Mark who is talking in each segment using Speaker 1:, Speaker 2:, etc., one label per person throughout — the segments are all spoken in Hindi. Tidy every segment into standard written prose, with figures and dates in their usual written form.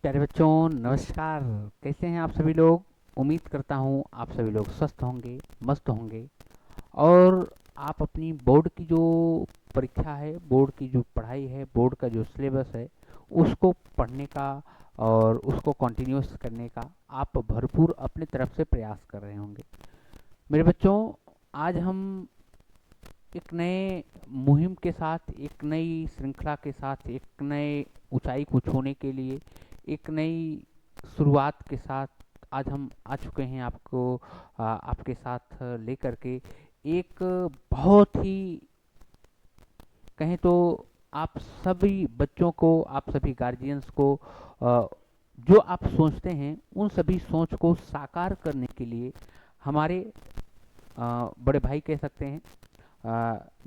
Speaker 1: प्यारे बच्चों, नमस्कार। कैसे हैं आप सभी लोग? उम्मीद करता हूँ आप सभी लोग स्वस्थ होंगे, मस्त होंगे। और आप अपनी बोर्ड की जो परीक्षा है, बोर्ड की जो पढ़ाई है, बोर्ड का जो सिलेबस है, उसको पढ़ने का और उसको कंटिन्यूस करने का आप भरपूर अपने तरफ से प्रयास कर रहे होंगे। मेरे बच्चों, आज हम एक नए मुहिम के साथ, एक नई श्रृंखला के साथ, एक नए ऊंचाई को छूने के लिए, एक नई शुरुआत के साथ आज हम आ चुके हैं आपके साथ लेकर के एक बहुत ही, कहें तो आप सभी बच्चों को, आप सभी गार्जियंस को जो आप सोचते हैं उन सभी सोच को साकार करने के लिए हमारे बड़े भाई कह सकते हैं,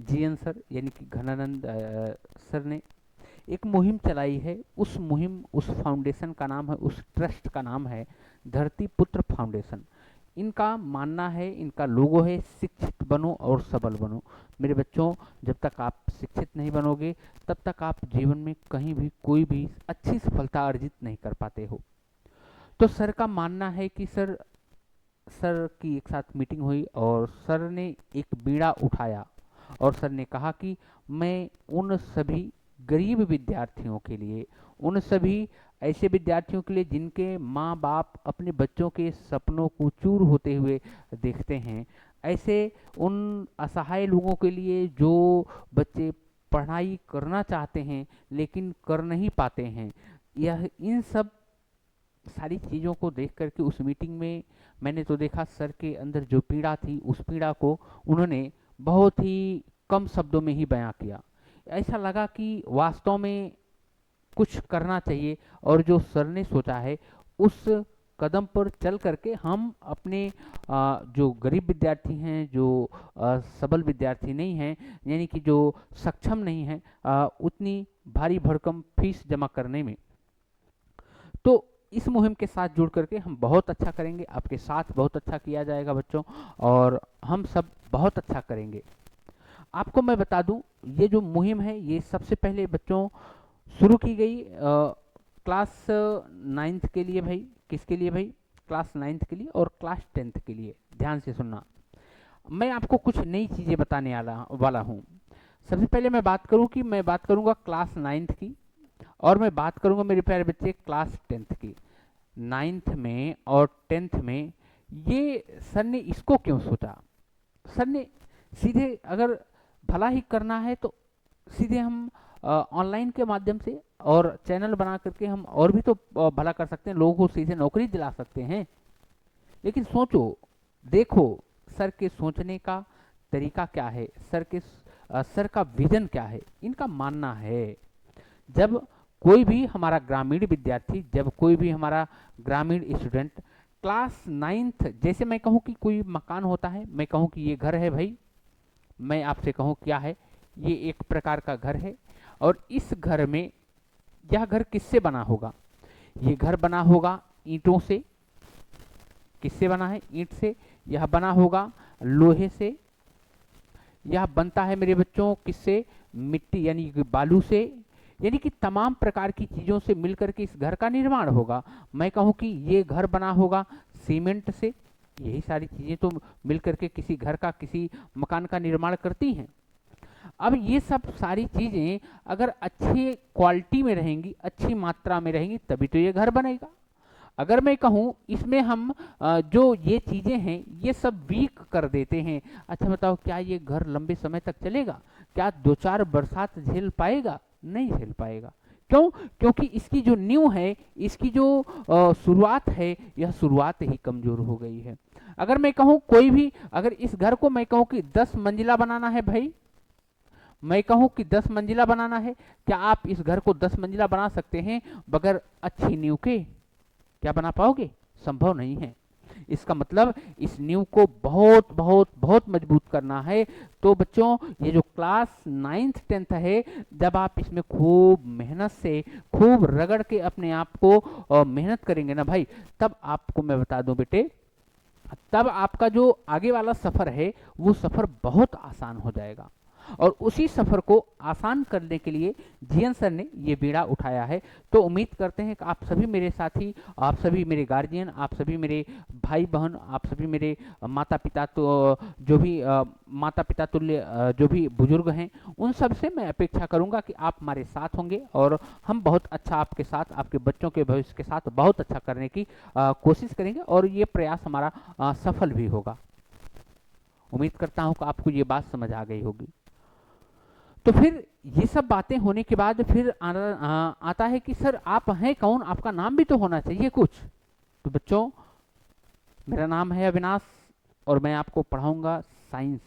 Speaker 1: जीएन सर यानी कि घनानंद सर ने एक मुहिम चलाई है। उस मुहिम, उस फाउंडेशन का नाम है, उस ट्रस्ट का नाम है धरती पुत्र फाउंडेशन। इनका मानना है, इनका लोगो है, शिक्षित बनो और सबल बनो। मेरे बच्चों, जब तक आप शिक्षित नहीं बनोगे तब तक आप जीवन में कहीं भी कोई भी अच्छी सफलता अर्जित नहीं कर पाते हो। तो सर का मानना है कि सर की एक साथ मीटिंग हुई और सर ने एक बीड़ा उठाया और सर ने कहा कि मैं उन सभी गरीब विद्यार्थियों के लिए, उन सभी ऐसे विद्यार्थियों के लिए जिनके माँ बाप अपने बच्चों के सपनों को चूर होते हुए देखते हैं, ऐसे उन असहाय लोगों के लिए जो बच्चे पढ़ाई करना चाहते हैं लेकिन कर नहीं पाते हैं, यह इन सब सारी चीज़ों को देख करके उस मीटिंग में मैंने तो देखा सर के अंदर जो पीड़ा थी, उस पीड़ा को उन्होंने बहुत ही कम शब्दों में ही बयां किया। ऐसा लगा कि वास्तव में कुछ करना चाहिए और जो सर ने सोचा है उस कदम पर चल करके हम अपने जो गरीब विद्यार्थी हैं, जो सबल विद्यार्थी नहीं हैं, यानी कि जो सक्षम नहीं हैं उतनी भारी भरकम फीस जमा करने में, तो इस मुहिम के साथ जुड़ करके हम बहुत अच्छा करेंगे। आपके साथ बहुत अच्छा किया जाएगा बच्चों, और हम सब बहुत अच्छा करेंगे। आपको मैं बता दूं, ये जो मुहिम है ये सबसे पहले बच्चों शुरू की गई क्लास नाइन्थ के लिए भाई। किसके लिए भाई? क्लास नाइन्थ के लिए और क्लास टेंथ के लिए। ध्यान से सुनना, मैं आपको कुछ नई चीज़ें बताने वाला हूँ। सबसे पहले मैं बात करूँगा क्लास नाइन्थ की, और मैं बात करूँगा मेरे प्यारे बच्चे क्लास टेंथ की। नाइन्थ में और टेंथ में ये सर ने इसको क्यों सोचा? सर ने सीधे, अगर भला ही करना है तो सीधे हम ऑनलाइन के माध्यम से और चैनल बना करके हम और भी तो भला कर सकते हैं, लोगों को सीधे नौकरी दिला सकते हैं। लेकिन सोचो, देखो सर के सोचने का तरीका क्या है, सर का विजन क्या है। इनका मानना है, जब कोई भी हमारा ग्रामीण विद्यार्थी, जब कोई भी हमारा ग्रामीण स्टूडेंट क्लास नाइन्थ, जैसे मैं कहूँ कि कोई मकान होता है, मैं कहूँ कि ये घर है भाई, मैं आपसे कहूँ क्या है, ये एक प्रकार का घर है। और इस घर में, यह घर किससे बना होगा? ये घर बना होगा ईंटों से। किससे बना है? ईंट से। यह बना होगा लोहे से। यह बनता है मेरे बच्चों किससे? मिट्टी यानी कि बालू से। यानी कि तमाम प्रकार की चीज़ों से मिलकर के इस घर का निर्माण होगा। मैं कहूँ कि ये घर बना होगा सीमेंट से। यही सारी चीज़ें तो मिलकर के किसी घर का, किसी मकान का निर्माण करती हैं। अब ये सब सारी चीज़ें अगर अच्छी क्वालिटी में रहेंगी, अच्छी मात्रा में रहेंगी, तभी तो ये घर बनेगा। अगर मैं कहूँ इसमें हम जो ये चीज़ें हैं ये सब वीक कर देते हैं, अच्छा बताओ क्या ये घर लंबे समय तक चलेगा? क्या 2-4 बरसात झेल पाएगा? नहीं झेल पाएगा। क्यों? क्योंकि इसकी जो नींव है, इसकी जो शुरुआत है, यह शुरुआत ही कमज़ोर हो गई है। अगर मैं कहूँ कोई भी, अगर इस घर को मैं कहूँ कि 10 मंजिला बनाना है भाई, मैं कहूँ कि 10 मंजिला बनाना है, क्या आप इस घर को 10 मंजिला बना सकते हैं बगैर अच्छी नींव के? क्या बना पाओगे? संभव नहीं है। इसका मतलब इस नींव को बहुत बहुत बहुत मजबूत करना है। तो बच्चों, ये जो क्लास नाइन्थ टेंथ है, जब आप इसमें खूब मेहनत से, खूब रगड़ के अपने आप को मेहनत करेंगे ना भाई, तब आपको मैं बता दूं बेटे, तब आपका जो आगे वाला सफ़र है वो सफ़र बहुत आसान हो जाएगा। और उसी सफ़र को आसान करने के लिए जीएन सर ने ये बीड़ा उठाया है। तो उम्मीद करते हैं कि आप सभी मेरे साथी, आप सभी मेरे गार्जियन, आप सभी मेरे भाई बहन, आप सभी मेरे माता पिता, तो जो भी माता पिता तुल्य जो भी बुजुर्ग हैं, उन सब से मैं अपेक्षा करूंगा कि आप हमारे साथ होंगे और हम बहुत अच्छा आपके साथ, आपके बच्चों के भविष्य के साथ बहुत अच्छा करने की कोशिश करेंगे और ये प्रयास हमारा सफल भी होगा। उम्मीद करता हूं कि आपको ये बात समझ आ गई होगी। तो फिर ये सब बातें होने के बाद फिर आता है कि सर आप हैं कौन, आपका नाम भी तो होना चाहिए कुछ। तो बच्चों, मेरा नाम है अविनाश और मैं आपको पढ़ाऊंगा साइंस।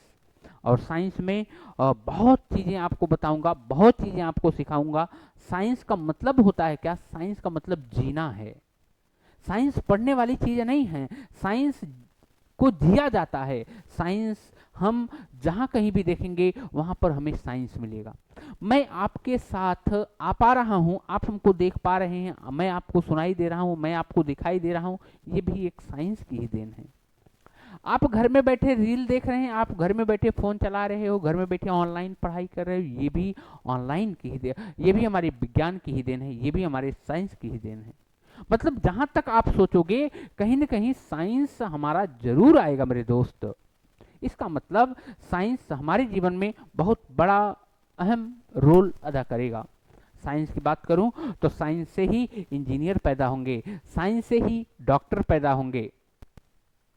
Speaker 1: और साइंस में बहुत चीज़ें आपको बताऊंगा, बहुत चीज़ें आपको सिखाऊंगा। साइंस का मतलब होता है क्या? साइंस का मतलब जीना है। साइंस पढ़ने वाली चीज़ें नहीं है, साइंस को जिया जाता है। साइंस हम जहाँ कहीं भी देखेंगे वहाँ पर हमें साइंस मिलेगा। मैं आपके साथ आ पा रहा हूँ, आप हमको देख पा रहे हैं, मैं आपको सुनाई दे रहा हूँ, मैं आपको दिखाई दे रहा हूँ, ये भी एक साइंस की ही देन है। आप घर में बैठे रील देख रहे हैं, आप घर में बैठे फ़ोन चला रहे हो, घर में बैठे ऑनलाइन पढ़ाई कर रहे हो, ये भी ऑनलाइन की ही देन, ये भी हमारे विज्ञान की ही देन है, ये भी हमारे साइंस की ही देन है। मतलब जहाँ तक आप सोचोगे कहीं ना कहीं साइंस हमारा जरूर आएगा मेरे दोस्त। इसका मतलब साइंस हमारे जीवन में बहुत बड़ा अहम रोल अदा करेगा। साइंस की बात करूं तो साइंस से ही इंजीनियर पैदा होंगे, साइंस से ही डॉक्टर पैदा होंगे।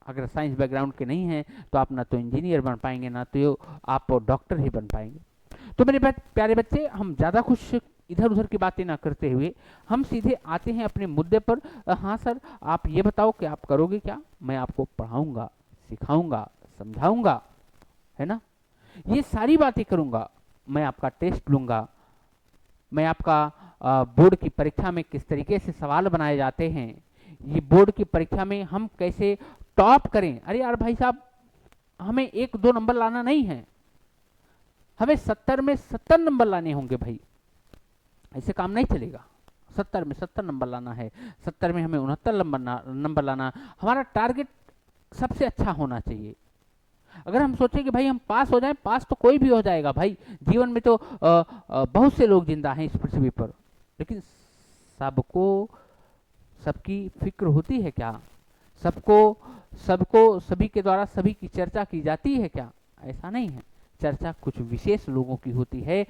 Speaker 1: अगर साइंस बैकग्राउंड के नहीं हैं तो आप ना तो इंजीनियर बन पाएंगे, ना तो आप डॉक्टर ही बन पाएंगे। तो मेरे प्यारे बच्चे, हम ज़्यादा कुछ इधर उधर की बातें ना करते हुए हम सीधे आते हैं अपने मुद्दे पर। हाँ सर, आप ये बताओ कि आप करोगे क्या? मैं आपको पढ़ाऊंगा, सिखाऊंगा, समझाऊंगा, है ना, ये सारी बातें करूंगा। मैं आपका टेस्ट लूंगा, मैं आपका बोर्ड की परीक्षा में किस तरीके से सवाल बनाए जाते हैं, ये बोर्ड की परीक्षा में हम कैसे टॉप करें। अरे यार भाई साहब, हमें 1-2 नंबर लाना नहीं है, हमें 70 में 70 नंबर लाने होंगे भाई। ऐसे काम नहीं चलेगा। 70 में 70 नंबर लाना है, 70 में हमें 69 नंबर लाना। हमारा टारगेट सबसे अच्छा होना चाहिए। अगर हम सोचें कि भाई हम पास हो जाएं, पास तो कोई भी हो जाएगा भाई, जीवन में तो बहुत से लोग जिंदा हैं इस पृथ्वी पर, लेकिन सबको सबकी फिक्र होती है क्या? सबको सबको सभी के द्वारा सभी की चर्चा की जाती है क्या? ऐसा नहीं है। चर्चा कुछ विशेष लोगों की होती है।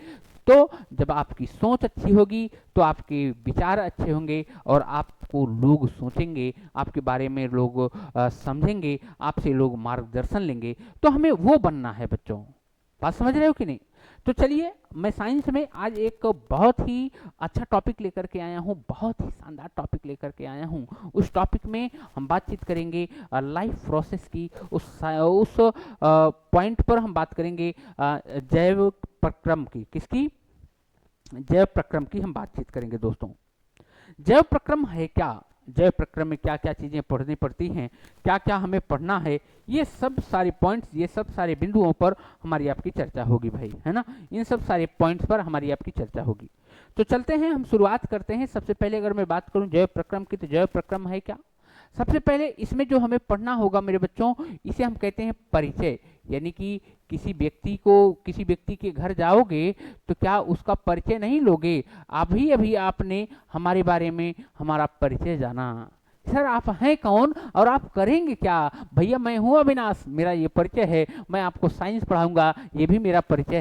Speaker 1: तो जब आपकी सोच अच्छी होगी तो आपके विचार अच्छे होंगे और आपको लोग सोचेंगे, आपके बारे में लोग समझेंगे, आपसे लोग मार्गदर्शन लेंगे। तो हमें वो बनना है बच्चों। बात समझ रहे हो कि नहीं? तो चलिए, मैं साइंस में आज एक बहुत ही अच्छा टॉपिक लेकर के आया हूँ, बहुत ही शानदार टॉपिक लेकर के आया हूँ। उस टॉपिक में हम बातचीत करेंगे लाइफ प्रोसेस की। उस पॉइंट पर हम बात करेंगे जैव प्रक्रम की। किसकी? जैव प्रक्रम की हम बातचीत करेंगे दोस्तों। जैव प्रक्रम है क्या? जैव प्रक्रम में क्या क्या चीज़ें पढ़नी पड़ती हैं, क्या क्या हमें पढ़ना है, ये सब सारे पॉइंट्स, ये सब सारे बिंदुओं पर हमारी आपकी चर्चा होगी भाई, है ना। इन सब सारे पॉइंट्स पर हमारी आपकी चर्चा होगी। तो चलते हैं, हम शुरुआत करते हैं। सबसे पहले अगर मैं बात करूं जैव प्रक्रम की, तो जैव प्रक्रम है क्या? सबसे पहले इसमें जो हमें पढ़ना होगा मेरे बच्चों, इसे हम कहते हैं परिचय। यानी कि किसी व्यक्ति के घर जाओगे तो क्या उसका परिचय नहीं लोगे? अभी अभी आपने हमारे बारे में हमारा परिचय जाना। सर आप हैं कौन और आप करेंगे क्या? भैया मैं हूं अविनाश, मेरा ये परिचय है, मैं आपको साइंस पढ़ाऊंगा, ये भी मेरा परिचय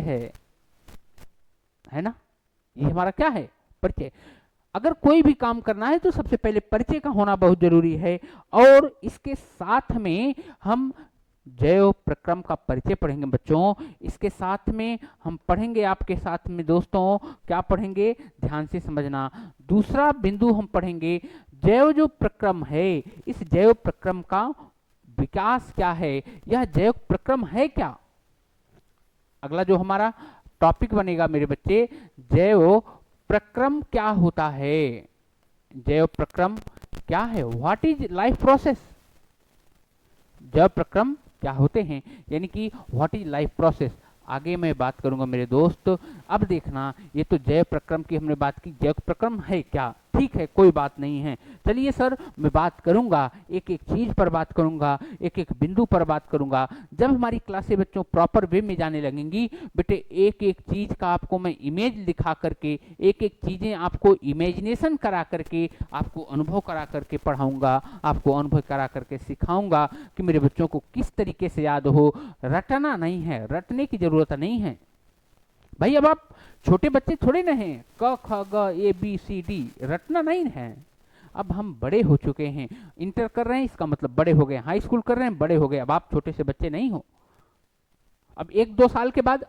Speaker 1: है ना। ये हमारा क्या है? परिचय। अगर कोई भी काम करना है तो सबसे पहले परिचय का होना बहुत जरूरी है। और इसके साथ में हम जैव प्रक्रम का परिचय पढ़ेंगे बच्चों। इसके साथ में हम पढ़ेंगे, आपके साथ में दोस्तों क्या पढ़ेंगे, ध्यान से समझना। दूसरा बिंदु हम पढ़ेंगे, जैव जो प्रक्रम है, इस जैव प्रक्रम का विकास क्या है, यह जैव प्रक्रम है क्या। अगला जो हमारा टॉपिक बनेगा मेरे बच्चे, जैव प्रक्रम क्या होता है। जैव प्रक्रम क्या है? What is life process. जैव प्रक्रम क्या होते हैं, यानी कि व्हाट इज लाइफ प्रोसेस, आगे मैं बात करूंगा मेरे दोस्त। अब देखना, ये तो जैव प्रक्रम की हमने बात की, जैव प्रक्रम है क्या, ठीक है, कोई बात नहीं है। चलिए सर, मैं बात करूंगा, एक एक चीज पर बात करूंगा, एक एक बिंदु पर बात करूंगा। जब हमारी क्लासें बच्चों प्रॉपर वे में जाने लगेंगी बेटे, एक एक चीज का आपको मैं इमेज दिखा करके, एक एक चीजें आपको इमेजिनेशन करा करके, आपको अनुभव करा करके पढ़ाऊंगा, आपको अनुभव करा करके सिखाऊंगा कि मेरे बच्चों को किस तरीके से याद हो। रटना नहीं है, रटने की जरूरत नहीं है भाई। अब आप छोटे बच्चे थोड़े ना हैं, क ख ग ए बी सी डी रटना नहीं है। अब हम बड़े हो चुके हैं, इंटर कर रहे हैं इसका मतलब बड़े हो गए, हाई स्कूल कर रहे हैं बड़े हो गए। अब आप छोटे से बच्चे नहीं हो। अब 1-2 साल के बाद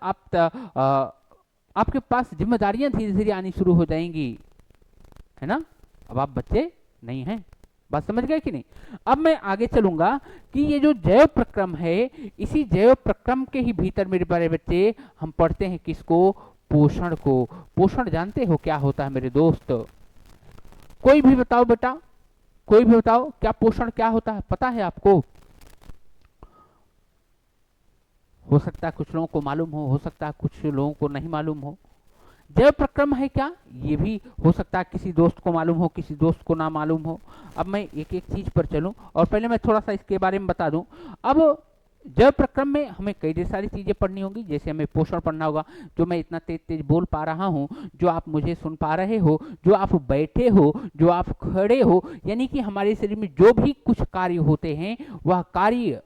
Speaker 1: आपके पास जिम्मेदारियां धीरे धीरे आनी शुरू हो जाएंगी, है ना। अब आप बच्चे नहीं हैं। बात समझ गए कि नहीं। अब मैं आगे चलूंगा कि ये जो जैव प्रक्रम है, इसी जैव प्रक्रम के ही भीतर मेरे प्यारे बच्चे हम पढ़ते हैं किसको, पोषण को। पोषण जानते हो क्या होता है मेरे दोस्त? कोई भी बताओ बेटा, कोई भी बताओ, क्या पोषण क्या होता है, पता है आपको? हो सकता है कुछ लोगों को मालूम हो सकता है कुछ लोगों को नहीं मालूम हो। जैव प्रक्रम है क्या, ये भी हो सकता है किसी दोस्त को मालूम हो, किसी दोस्त को ना मालूम हो। अब मैं एक एक चीज पर चलूं और पहले मैं थोड़ा सा इसके बारे में बता दूं। अब जैव प्रक्रम में हमें कई ढेर सारी चीजें पढ़नी होंगी। जैसे हमें पोषण पढ़ना होगा, जो मैं इतना तेज तेज बोल पा रहा हूँ, जो आप मुझे सुन पा रहे हो, जो आप बैठे हो, जो आप खड़े हो, यानी कि हमारे शरीर में जो भी कुछ कार्य होते हैं, वह कार्य,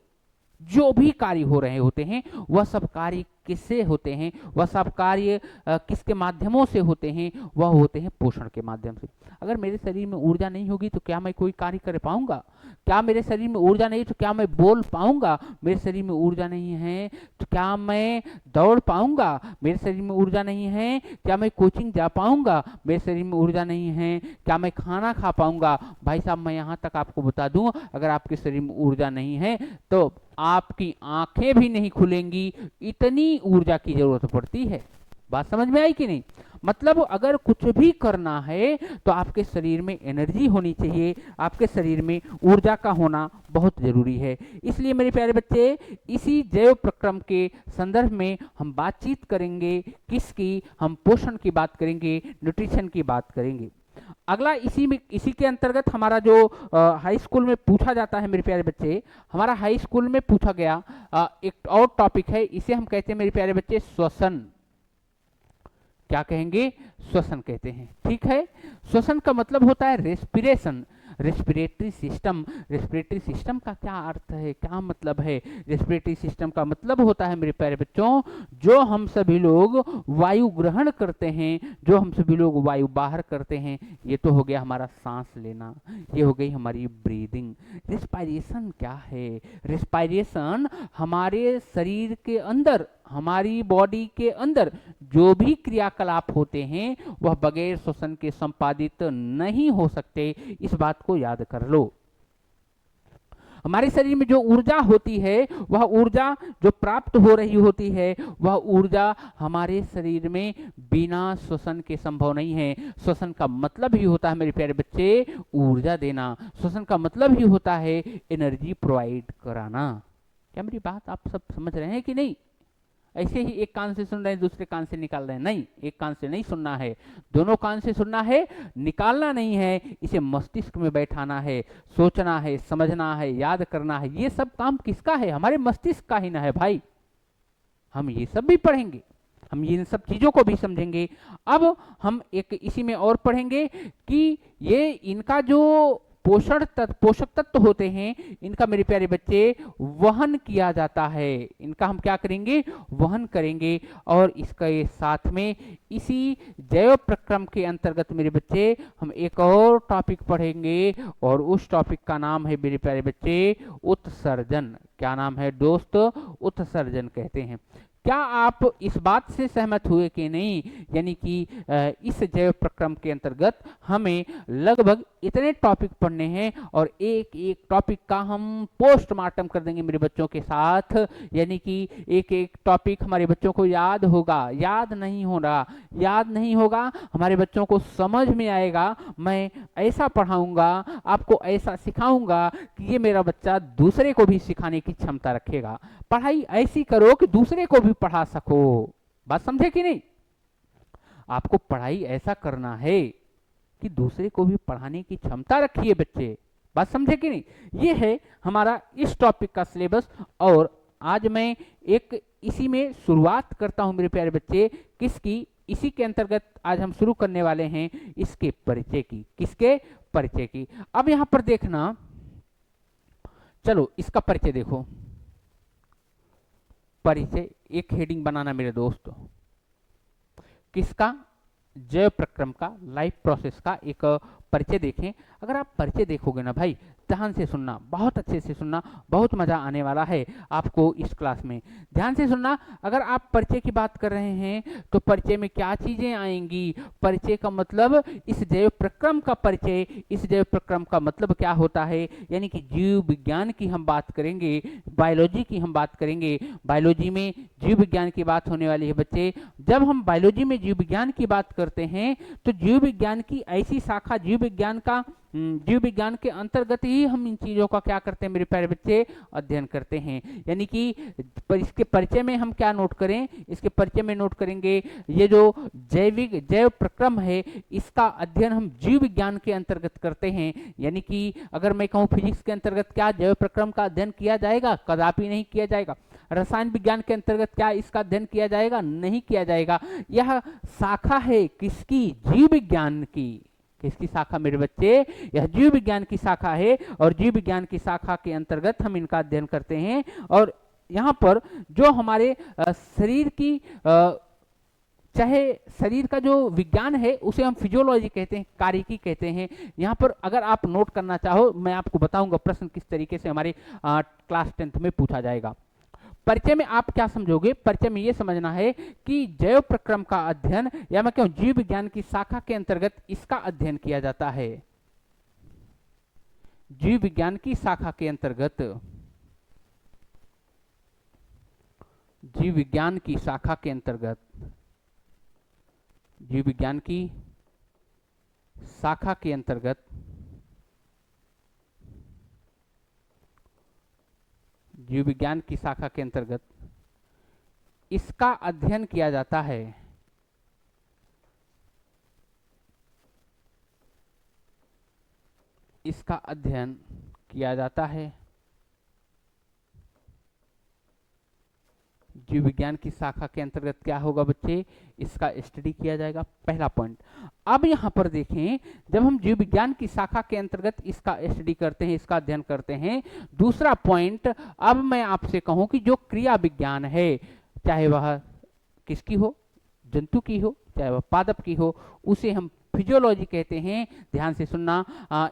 Speaker 1: जो भी कार्य हो रहे होते हैं, वह सब कार्य किससे होते हैं, वह सब कार्य किसके माध्यमों से होते हैं, वह होते हैं पोषण के माध्यम से। अगर मेरे शरीर में ऊर्जा नहीं होगी तो क्या मैं कोई कार्य कर पाऊंगा? क्या मेरे शरीर में ऊर्जा नहीं तो क्या मैं बोल पाऊंगा? मेरे शरीर में ऊर्जा नहीं है तो क्या मैं दौड़ पाऊंगा? मेरे शरीर में ऊर्जा नहीं है क्या मैं कोचिंग जा पाऊंगा? मेरे शरीर में ऊर्जा नहीं है क्या मैं खाना खा पाऊंगा? भाई साहब, मैं यहाँ तक आपको बता दूं, अगर आपके शरीर में ऊर्जा नहीं है तो आपकी आंखें भी नहीं खुलेंगी, इतनी ऊर्जा की जरूरत पड़ती है। बात समझ में आई कि नहीं? मतलब अगर कुछ भी करना है तो आपके शरीर में एनर्जी होनी चाहिए, आपके शरीर में ऊर्जा का होना बहुत जरूरी है। इसलिए मेरे प्यारे बच्चे, इसी जैव प्रक्रम के संदर्भ में हम बातचीत करेंगे। किसकी? हम पोषण की बात करेंगे, न्यूट्रिशन की बात करेंगे। अगला इसी के अंतर्गत हमारा जो हाई स्कूल में पूछा जाता है मेरे प्यारे बच्चे, हमारा हाई स्कूल में पूछा गया एक और टॉपिक है, इसे हम कहते हैं मेरे प्यारे बच्चे श्वसन। क्या कहेंगे? श्वसन कहते हैं। ठीक है, श्वसन का मतलब होता है respiration, respiratory system. Respiratory system का क्या अर्थ है, क्या मतलब है? रेस्पिरेटरी सिस्टम का मतलब होता है मेरे प्यारे बच्चों, जो हम सभी लोग वायु ग्रहण करते हैं, जो हम सभी लोग वायु बाहर करते हैं। ये तो हो गया हमारा सांस लेना, ये हो गई हमारी ब्रीदिंग। रेस्पायरेशन क्या है? रेस्पायरेशन हमारे शरीर के अंदर, हमारी बॉडी के अंदर जो भी क्रियाकलाप होते हैं वह बगैर श्वसन के संपादित नहीं हो सकते। इस बात को याद कर लो। हमारे शरीर में जो ऊर्जा होती है, वह ऊर्जा जो प्राप्त हो रही होती है, वह ऊर्जा हमारे शरीर में बिना श्वसन के संभव नहीं है। श्वसन का मतलब ही होता है मेरे प्यारे बच्चे ऊर्जा देना। श्वसन का मतलब ही होता है एनर्जी प्रोवाइड कराना। क्या मेरी बात आप सब समझ रहे हैं कि नहीं? ऐसे ही एक कान से सुन रहे हैं दूसरे कान से निकाल रहे हैं, नहीं, एक कान से नहीं सुनना है, दोनों कान से सुनना है, निकालना नहीं है। इसे मस्तिष्क में बैठाना है, सोचना है, समझना है, याद करना है। ये सब काम किसका है? हमारे मस्तिष्क का ही ना है भाई। हम ये सब भी पढ़ेंगे, हम इन सब चीजों को भी समझेंगे। अब हम एक इसी में और पढ़ेंगे कि ये इनका जो पोषक तत्व होते हैं, इनका मेरे प्यारे बच्चे वहन किया जाता है। इनका हम क्या करेंगे? वहन करेंगे। और इसके साथ में इसी जैव प्रक्रम के अंतर्गत मेरे बच्चे हम एक और टॉपिक पढ़ेंगे, और उस टॉपिक का नाम है मेरे प्यारे बच्चे उत्सर्जन। क्या नाम है दोस्त? उत्सर्जन कहते हैं। क्या आप इस बात से सहमत हुए कि नहीं? यानी कि इस जैव प्रक्रम के अंतर्गत हमें लगभग इतने टॉपिक पढ़ने हैं और एक एक टॉपिक का हम पोस्टमार्टम कर देंगे मेरे बच्चों के साथ। यानी कि एक एक टॉपिक हमारे बच्चों को याद होगा, याद नहीं होगा, याद नहीं होगा, हमारे बच्चों को समझ में आएगा। मैं ऐसा पढ़ाऊंगा, आपको ऐसा सिखाऊंगा कि ये मेरा बच्चा दूसरे को भी सिखाने की क्षमता रखेगा। पढ़ाई ऐसी करो कि दूसरे को भी पढ़ा सको। बात समझे कि नहीं? आपको पढ़ाई ऐसा करना है कि दूसरे को भी पढ़ाने की क्षमता रखिए बच्चे। बात समझे कि नहीं? ये है हमारा इस टॉपिक का सिलेबस। और आज मैं एक इसी में शुरुआत करता हूं मेरे प्यारे बच्चे। किसकी? इसी के अंतर्गत आज हम शुरू करने वाले हैं इसके परिचय की। किसके परिचय की? अब यहां पर देखना, चलो इसका परिचय देखो। परिचय एक हेडिंग बनाना मेरे दोस्त। किसका? जैव प्रक्रम का, लाइफ प्रोसेस का एक परिचय देखें। अगर आप परिचय देखोगे ना भाई, ध्यान से सुनना, बहुत अच्छे से सुनना, बहुत मजा आने वाला है आपको इस क्लास में। ध्यान से सुनना। अगर आप परिचय की बात कर रहे हैं तो परिचय में क्या चीजें आएंगी? परिचय का मतलब इस जैव प्रक्रम का परिचय। इस जैव प्रक्रम का मतलब क्या होता है? यानी कि जीव विज्ञान की हम बात करेंगे, बायोलॉजी की हम बात करेंगे। बायोलॉजी में जीव विज्ञान की बात होने वाली है बच्चे। जब हम बायोलॉजी में जीव विज्ञान की बात करते हैं तो जीव विज्ञान की ऐसी शाखा, जीव विज्ञान के अंतर्गत ही हम इन चीजों का क्या करते हैं मेरे प्यारे बच्चे? अध्ययन करते हैं। यानी कि इसके परिचय में हम क्या नोट करें? इसके परिचय में नोट करेंगे ये जो जैव प्रक्रम है, इसका अध्ययन हम जीव विज्ञान के अंतर्गत करते हैं। यानी कि अगर मैं कहूँ फिजिक्स के अंतर्गत क्या जैव प्रक्रम का अध्ययन किया जाएगा? कदापि नहीं किया जाएगा। रसायन विज्ञान के अंतर्गत क्या इसका अध्ययन किया जाएगा? नहीं किया जाएगा। यह शाखा है किसकी? जीव विज्ञान की। किसकी शाखा मेरे बच्चे? यह जीव विज्ञान की शाखा है। और जीव विज्ञान की शाखा के अंतर्गत हम इनका अध्ययन करते हैं। और यहाँ पर जो हमारे शरीर की चाहे शरीर का जो विज्ञान है उसे हम फिजियोलॉजी कहते हैं, कार्यकी कहते हैं। यहाँ पर अगर आप नोट करना चाहो, मैं आपको बताऊंगा प्रश्न किस तरीके से हमारे क्लास 10th में पूछा जाएगा। परिचय में आप क्या समझोगे? परिचय में यह समझना है कि जैव प्रक्रम का अध्ययन, या मैं कहूं जीव विज्ञान की शाखा के अंतर्गत इसका अध्ययन किया जाता है। जीव विज्ञान की शाखा के अंतर्गत, जीव विज्ञान की शाखा के अंतर्गत, जीव विज्ञान की शाखा के अंतर्गत जीव विज्ञान की शाखा के अंतर्गत इसका अध्ययन किया जाता है। इसका अध्ययन किया जाता है। जीव विज्ञान की शाखा के अंतर्गत क्या होगा बच्चे? इसका स्टडी किया जाएगा। पहला पॉइंट। अब यहां पर देखें, जब हम जीव विज्ञान की शाखा के अंतर्गत इसका स्टडी करते हैं, इसका अध्ययन करते हैं, दूसरा पॉइंट, अब मैं आपसे कहूं कि जो क्रिया विज्ञान है, चाहे वह किसकी हो, जंतु की हो, चाहे वह पादप की हो, उसे हम फिजियोलॉजी कहते हैं। ध्यान से सुनना।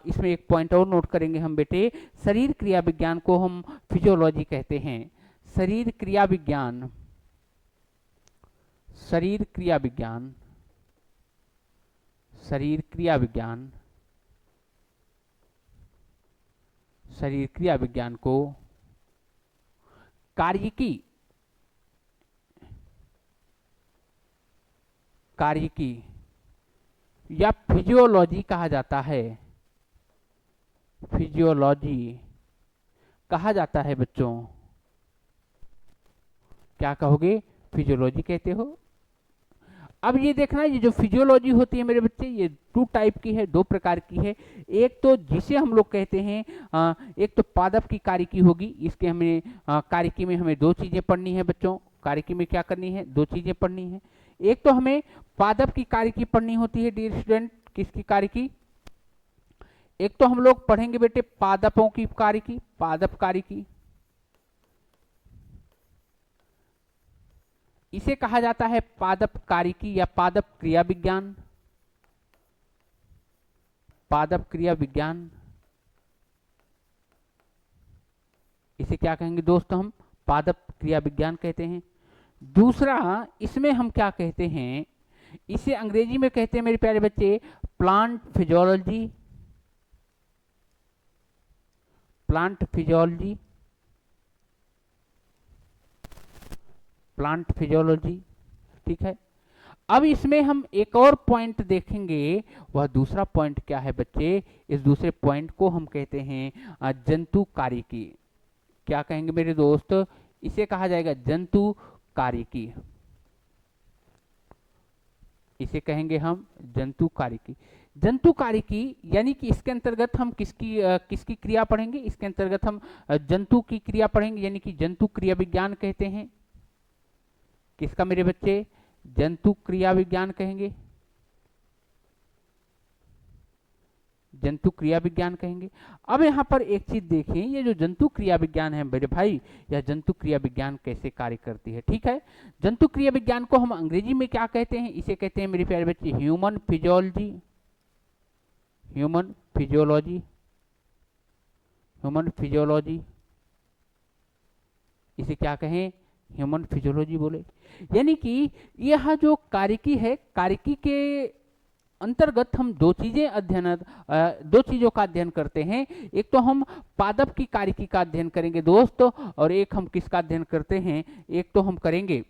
Speaker 1: इसमें एक पॉइंट और नोट करेंगे हम बेटे, शरीर क्रिया विज्ञान को हम फिजियोलॉजी कहते हैं। शरीर क्रिया विज्ञान, शरीर क्रिया विज्ञान, शरीर क्रिया विज्ञान, शरीर क्रिया विज्ञान को कार्यकी, कार्यकी या फिजियोलॉजी कहा जाता है। फिजियोलॉजी कहा जाता है बच्चों। क्या कहोगे? फिजियोलॉजी कहते हो। अब ये देखना, ये जो फिजियोलॉजी होती है मेरे बच्चे, ये 2 टाइप की है, 2 प्रकार की है। एक तो जिसे हम लोग कहते हैं, एक तो पादप की कार्यकी होगी। इसके हमें कार्यकी में हमें 2 चीजें पढ़नी है बच्चों। कार्यकी में क्या करनी है? 2 चीजें पढ़नी है। एक तो हमें पादप की कार्यकी पढ़नी होती है डियर स्टूडेंट। किसकी कार्यकी? एक तो हम लोग पढ़ेंगे बेटे पादपों की कार्यकी, पादप कार्यकी। इसे कहा जाता है पादप कार्यकी या पादप क्रिया विज्ञान। पादप क्रिया विज्ञान, इसे क्या कहेंगे दोस्तों? हम पादप क्रिया विज्ञान कहते हैं। दूसरा, इसमें हम क्या कहते हैं? इसे अंग्रेजी में कहते हैं मेरे प्यारे बच्चे plant physiology. Plant physiology, plant physiology, ठीक है। अब इसमें हम एक और पॉइंट देखेंगे। वह दूसरा पॉइंट क्या है बच्चे? इस दूसरे पॉइंट को हम कहते हैं जंतु कार्यकी। क्या कहेंगे मेरे दोस्त? इसे कहा जाएगा जंतु कार्यकी। इसे कहेंगे हम जंतु कारिकी। जंतु कारिकी यानी कि इसके अंतर्गत हम किसकी क्रिया पढ़ेंगे, इसके अंतर्गत हम जंतु की क्रिया पढ़ेंगे, यानी कि जंतु क्रिया विज्ञान कहते हैं। किसका मेरे बच्चे, जंतु क्रिया विज्ञान कहेंगे, जंतु क्रिया विज्ञान कहेंगे। अब यहाँ पर एक चीज देखें, ये जो जंतु क्रिया विज्ञान है मेरे भाई, यह जंतु क्रिया विज्ञान कैसे कार्य करती है। ठीक है, जंतु क्रिया विज्ञान को हम अंग्रेजी में क्या कहते हैं, इसे कहते हैं मेरे प्यारे बच्चे human physiology, human physiology, human physiology, इसे क्या कहें, ह्यूमन फिजियोलॉजी बोले। यानी कि यह जो कारिकी है, कारिकी के अंतर्गत हम दो चीजों का अध्ययन करते हैं। एक तो हम पादप की कारिकी का अध्ययन करेंगे दोस्तों, और एक हम किसका अध्ययन करते हैं, एक तो हम करेंगे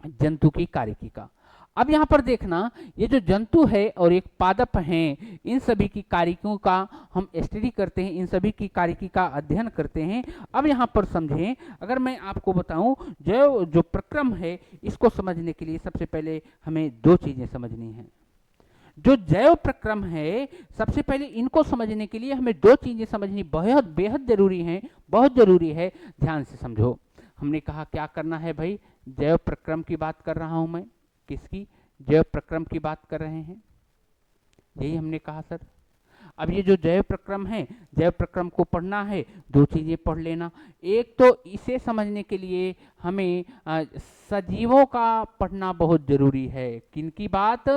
Speaker 1: जंतु की कारिकी का। अब यहाँ पर देखना, ये जो जंतु है और एक पादप हैं, इन सभी की कारिकियों का हम स्टडी करते हैं, इन सभी की कारिकी का अध्ययन करते हैं। अब यहाँ पर समझें, अगर मैं आपको बताऊं जो प्रक्रम है, इसको समझने के लिए सबसे पहले हमें दो चीजें समझनी हैं। जो जैव प्रक्रम है, सबसे पहले इनको समझने के लिए हमें दो चीजें समझनी बहुत बेहद जरूरी हैं, बहुत जरूरी है, ध्यान से समझो। हमने कहा क्या करना है भाई, जैव प्रक्रम की बात कर रहा हूं मैं, किसकी, जैव प्रक्रम की बात कर रहे हैं, यही हमने कहा सर। अब ये जो जैव प्रक्रम है, जैव प्रक्रम को पढ़ना है, दो चीजें पढ़ लेना। एक तो इसे समझने के लिए हमें सजीवों का पढ़ना बहुत जरूरी है। किनकी बात,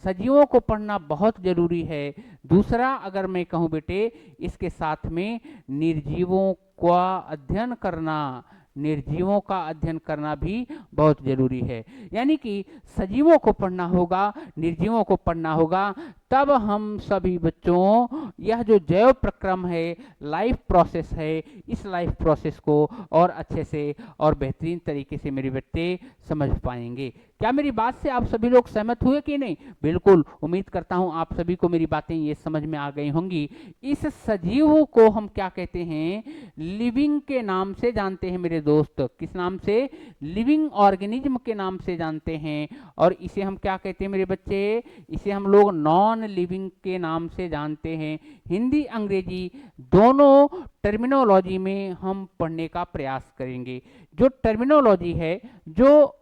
Speaker 1: सजीवों को पढ़ना बहुत जरूरी है। दूसरा अगर मैं कहूँ बेटे, इसके साथ में निर्जीवों का अध्ययन करना, निर्जीवों का अध्ययन करना भी बहुत जरूरी है। यानी कि सजीवों को पढ़ना होगा, निर्जीवों को पढ़ना होगा, तब हम सभी बच्चों यह जो जैव प्रक्रम है, लाइफ प्रोसेस है, इस लाइफ प्रोसेस को और अच्छे से और बेहतरीन तरीके से मेरे बच्चे समझ पाएंगे। क्या मेरी बात से आप सभी लोग सहमत हुए कि नहीं? बिल्कुल, उम्मीद करता हूं आप सभी को मेरी बातें ये समझ में आ गई होंगी। इस सजीव को हम क्या कहते हैं, लिविंग के नाम से जानते हैं मेरे दोस्त। किस नाम से? लिविंग ऑर्गेनिज्म के नाम से जानते हैं। और इसे हम क्या कहते हैं मेरे बच्चे? इसे हम लोग नॉन लिविंग के नाम से जानते हैं। हिंदी अंग्रेजी दोनों टर्मिनोलॉजी में हम पढ़ने का प्रयास करेंगे। जो टर्मिनोलॉजी है, जो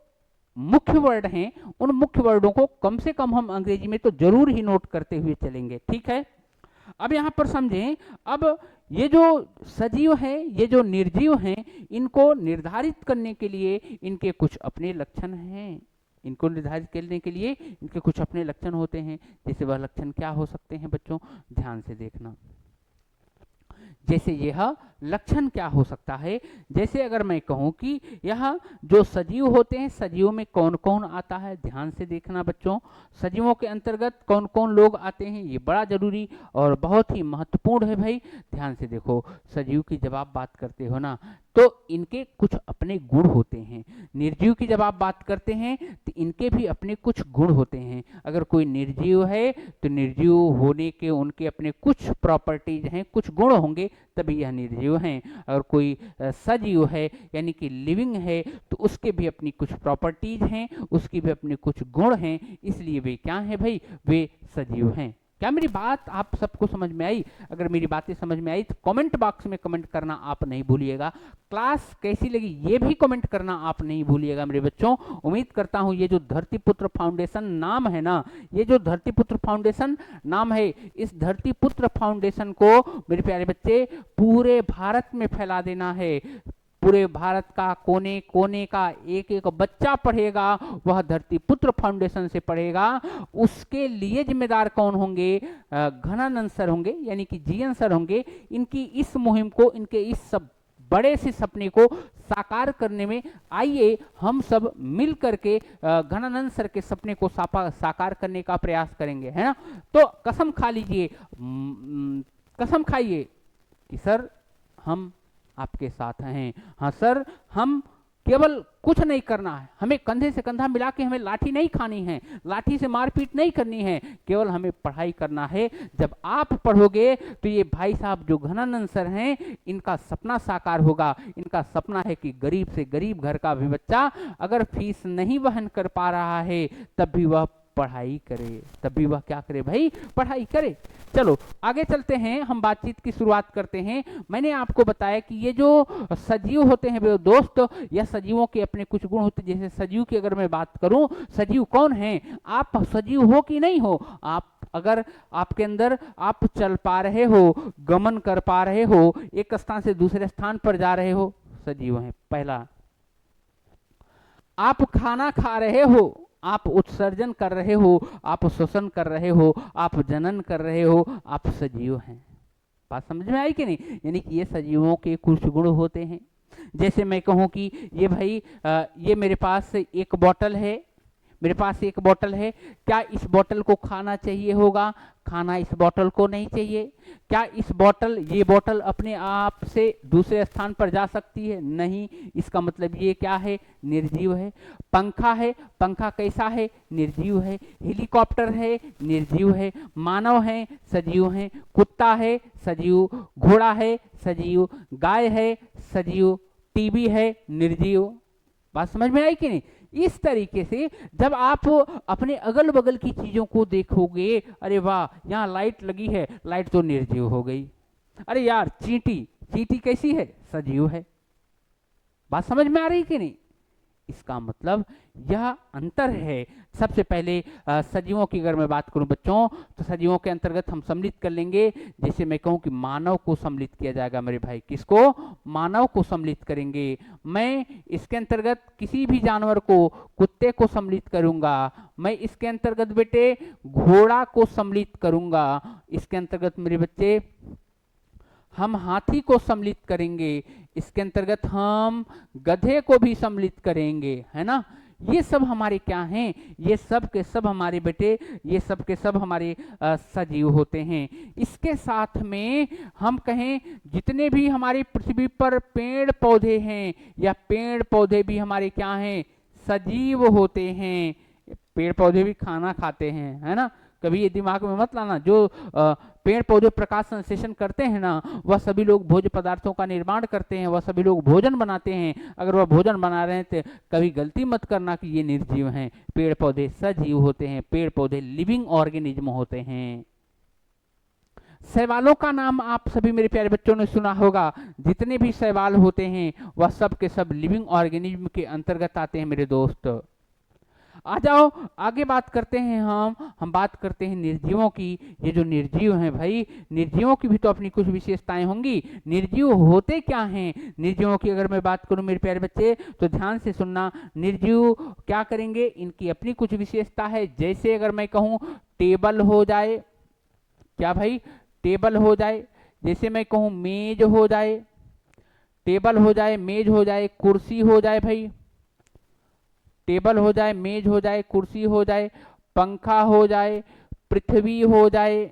Speaker 1: मुख्य वर्ड हैं, उन मुख्य वर्डों को कम से कम हम अंग्रेजी में तो जरूर ही नोट करते हुए चलेंगे। ठीक है, अब यहां पर समझें, अब ये जो सजीव हैं, ये जो निर्जीव हैं, इनको निर्धारित करने के लिए इनके कुछ अपने लक्षण हैं। इनको निर्धारित करने के लिए इनके कुछ अपने लक्षण होते हैं। जैसे वह लक्षण क्या हो सकते हैं बच्चों, ध्यान से देखना। जैसे यह लक्षण क्या हो सकता है, जैसे अगर मैं कहूं कि यह जो सजीव होते हैं, सजीवों में कौन कौन आता है, ध्यान से देखना बच्चों। सजीवों के अंतर्गत कौन कौन लोग आते हैं, ये बड़ा जरूरी और बहुत ही महत्वपूर्ण है भाई। ध्यान से देखो, सजीव की जब आप बात करते हो ना, तो इनके कुछ अपने गुण होते हैं। निर्जीव की जब आप बात करते हैं तो इनके भी अपने कुछ गुण होते हैं। अगर कोई निर्जीव है तो निर्जीव होने के उनके अपने कुछ प्रॉपर्टीज हैं, कुछ गुण होंगे, तभी यह निर्जीव हैं। अगर कोई सजीव है यानी कि लिविंग है, तो उसके भी अपनी कुछ प्रॉपर्टीज हैं, उसकी भी अपने कुछ गुण हैं, इसलिए वे क्या हैं भाई, वे सजीव हैं। क्या मेरी बात आप सबको समझ में आई? अगर मेरी बातें समझ में आई तो कमेंट बॉक्स में कमेंट करना आप नहीं भूलिएगा। क्लास कैसी लगी ये भी कमेंट करना आप नहीं भूलिएगा मेरे बच्चों। उम्मीद करता हूं ये जो धरतीपुत्र फाउंडेशन नाम है ना, ये जो धरतीपुत्र फाउंडेशन नाम है, इस धरतीपुत्र फाउंडेशन को मेरे प्यारे बच्चे पूरे भारत में फैला देना है। पूरे भारत का कोने कोने का एक एक बच्चा पढ़ेगा, वह धरतीपुत्र फाउंडेशन से पढ़ेगा। उसके लिए जिम्मेदार कौन होंगे? घनानंद सर होंगे, यानी कि जीएन सर होंगे। इनकी इस मुहिम को, इनके इस सब बड़े से सपने को साकार करने में आइए हम सब मिल करके घनानंद सर के सपने को साकार करने का प्रयास करेंगे, है ना। तो कसम खा लीजिए, कसम खाइए कि सर हम आपके साथ हैं। हाँ सर, हम केवल कुछ नहीं करना है, हमें कंधे से कंधा मिला के हमें लाठी नहीं खानी है, लाठी से मारपीट नहीं करनी है, केवल हमें पढ़ाई करना है। जब आप पढ़ोगे तो ये भाई साहब जो घनानंद सर हैं, इनका सपना साकार होगा। इनका सपना है कि गरीब से गरीब घर का भी बच्चा अगर फीस नहीं वहन कर पा रहा है, तब भी वह पढ़ाई करे, तब भी वह क्या करे भाई, पढ़ाई करे। चलो आगे चलते हैं, हम बातचीत की शुरुआत करते हैं। मैंने आपको बताया कि ये जो सजीव होते हैं वे दोस्त, या सजीवों के अपने कुछ गुण होते हैं। जैसे सजीव की अगर मैं बात करूं, सजीव कौन है, आप सजीव हो कि नहीं हो, आप अगर आपके अंदर आप चल पा रहे हो, गमन कर पा रहे हो, एक स्थान से दूसरे स्थान पर जा रहे हो, सजीव हैं। पहला, आप खाना खा रहे हो, आप उत्सर्जन कर रहे हो, आप शोषण कर रहे हो, आप जनन कर रहे हो, आप सजीव हैं। बात समझ में आई कि नहीं? यानी कि ये सजीवों के कुछ गुण होते हैं। जैसे मैं कहूँ कि ये भाई ये मेरे पास एक बोतल है, मेरे पास एक बोतल है, क्या इस बोतल को खाना चाहिए होगा? खाना इस बोतल को नहीं चाहिए। क्या इस बोतल, ये बोतल अपने आप से दूसरे स्थान पर जा सकती है? नहीं। इसका मतलब ये क्या है? निर्जीव है। पंखा है, पंखा कैसा है? निर्जीव है। हेलीकॉप्टर है, निर्जीव है। मानव है, सजीव है। कुत्ता है, सजीव। घोड़ा है, सजीव। गाय है, सजीव। टीवी है, निर्जीव। बात समझ में आई कि नहीं? इस तरीके से जब आप अपने अगल बगल की चीजों को देखोगे, अरे वाह यहाँ लाइट लगी है, लाइट तो निर्जीव हो गई। अरे यार चींटी, चींटी कैसी है? सजीव है। बात समझ में आ रही कि नहीं? इसका मतलब यह अंतर है। सबसे पहले सजीवों की अगर मैं बात करूं बच्चों, तो सजीवों के अंतर्गत हम सम्मिलित कर लेंगे। जैसे मैं कहूं कि मानव को सम्मिलित किया जाएगा मेरे भाई, किसको? मानव को सम्मिलित करेंगे। मैं इसके अंतर्गत किसी भी जानवर को, कुत्ते को सम्मिलित करूंगा। मैं इसके अंतर्गत बेटे घोड़ा को सम्मिलित करूंगा। इसके अंतर्गत मेरे बच्चे हम हाथी को सम्मिलित करेंगे। इसके अंतर्गत हम गधे को भी सम्मिलित करेंगे, है ना? ये सब हमारे क्या हैं? ये सब के सब हमारे बेटे, ये सब के सब हमारे सजीव होते हैं। इसके साथ में हम कहें जितने भी हमारी पृथ्वी पर पेड़ पौधे हैं, या पेड़ पौधे भी हमारे क्या हैं? सजीव होते हैं। पेड़ पौधे भी खाना खाते हैं, है ना? कभी ये दिमाग में मत लाना, जो पेड़ पौधे प्रकाश संश्लेषण करते हैं ना, वह सभी लोग भोज्य पदार्थों का निर्माण करते हैं, वह सभी लोग भोजन बनाते हैं। अगर वह भोजन बना रहे हैं तो कभी गलती मत करना कि ये निर्जीव हैं। पेड़ पौधे सजीव होते हैं, पेड़ पौधे लिविंग ऑर्गेनिज्म होते हैं। शैवालों का नाम आप सभी मेरे प्यारे बच्चों ने सुना होगा। जितने भी शैवाल होते हैं वह सब के सब लिविंग ऑर्गेनिज्म के अंतर्गत आते हैं मेरे दोस्त। आ जाओ आगे बात करते हैं। हम बात करते हैं निर्जीवों की। ये जो निर्जीव हैं भाई, निर्जीवों की भी तो अपनी कुछ विशेषताएं होंगी। निर्जीव होते क्या हैं? निर्जीवों की अगर मैं बात करूं मेरे प्यारे बच्चे, तो ध्यान से सुनना। निर्जीव क्या करेंगे? इनकी अपनी कुछ विशेषता है। जैसे अगर मैं कहूं टेबल हो जाए, क्या भाई? टेबल हो जाए। जैसे मैं कहूं मेज हो जाए, टेबल हो जाए, मेज हो जाए, कुर्सी हो जाए भाई। टेबल हो जाए, मेज हो जाए, कुर्सी हो जाए, पंखा हो जाए, पृथ्वी हो जाए,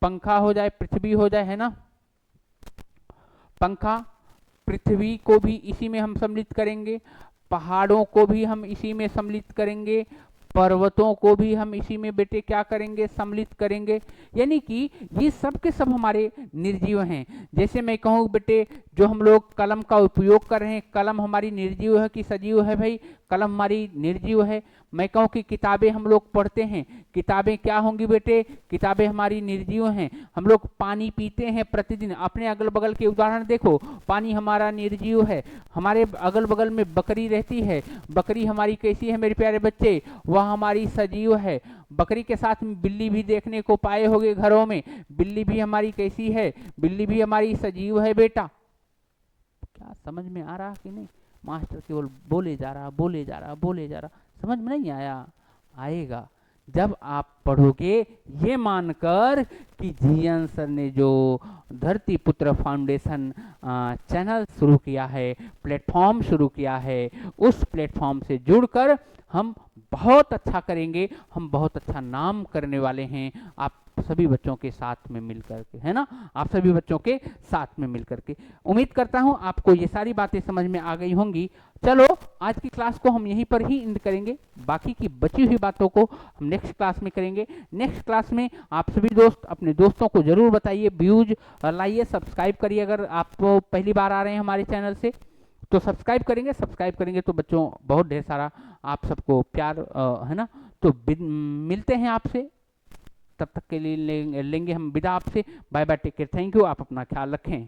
Speaker 1: पंखा हो जाए, पृथ्वी हो जाए, है ना? पंखा, पृथ्वी को भी इसी में हम सम्मिलित करेंगे। पहाड़ों को भी हम इसी में सम्मिलित करेंगे। पर्वतों को भी हम इसी में बेटे क्या करेंगे? सम्मिलित करेंगे। यानी कि ये सब के सब हमारे निर्जीव हैं। जैसे मैं कहूँ बेटे, जो हम लोग कलम का उपयोग कर रहे हैं, कलम हमारी निर्जीव है कि सजीव है भाई? कलम हमारी निर्जीव है। मैं कहूँ कि किताबें हम लोग पढ़ते हैं, किताबें क्या होंगी बेटे? किताबें हमारी निर्जीव हैं। हम लोग पानी पीते हैं प्रतिदिन, अपने अगल बगल के उदाहरण देखो, पानी हमारा निर्जीव है। हमारे अगल बगल में बकरी रहती है, बकरी हमारी कैसी है मेरे प्यारे बच्चे? वह हमारी सजीव है। बकरी के साथ में बिल्ली भी देखने को पाए होंगे घरों में, बिल्ली भी हमारी कैसी है? बिल्ली भी हमारी सजीव है बेटा। क्या समझ में आ रहा कि नहीं? मास्टर केवल बोले जा रहा, बोले जा रहा, बोले जा रहा, समझ में नहीं आया? आएगा जब आप पढ़ोगे ये मानकर कि जीएन सर ने जो धरती पुत्र फाउंडेशन चैनल शुरू किया है, प्लेटफॉर्म शुरू किया है, उस प्लेटफॉर्म से जुड़कर हम बहुत अच्छा करेंगे, हम बहुत अच्छा नाम करने वाले हैं। आप सभी बच्चों के साथ में मिलकर के, है ना? आप सभी बच्चों के साथ में मिलकर के। उम्मीद करता हूं आपको ये सारी बातें समझ में आ गई होंगी। चलो आज की क्लास को हम यहीं पर ही एंड करेंगे। बाकी की बची हुई बातों को हम नेक्स्ट क्लास में करेंगे। नेक्स्ट क्लास में आप सभी दोस्त अपने दोस्तों को जरूर बताइए, व्यूज लाइए, सब्सक्राइब करिए। अगर आप पहली बार आ रहे हैं हमारे चैनल से तो सब्सक्राइब करेंगे, सब्सक्राइब करेंगे तो बच्चों बहुत ढेर सारा आप सबको प्यार है ना, तो मिलते हैं आपसे, तब तक के लिए लेंगे हम विदा आपसे। Bye bye, take care, thank you, आप अपना ख्याल रखें।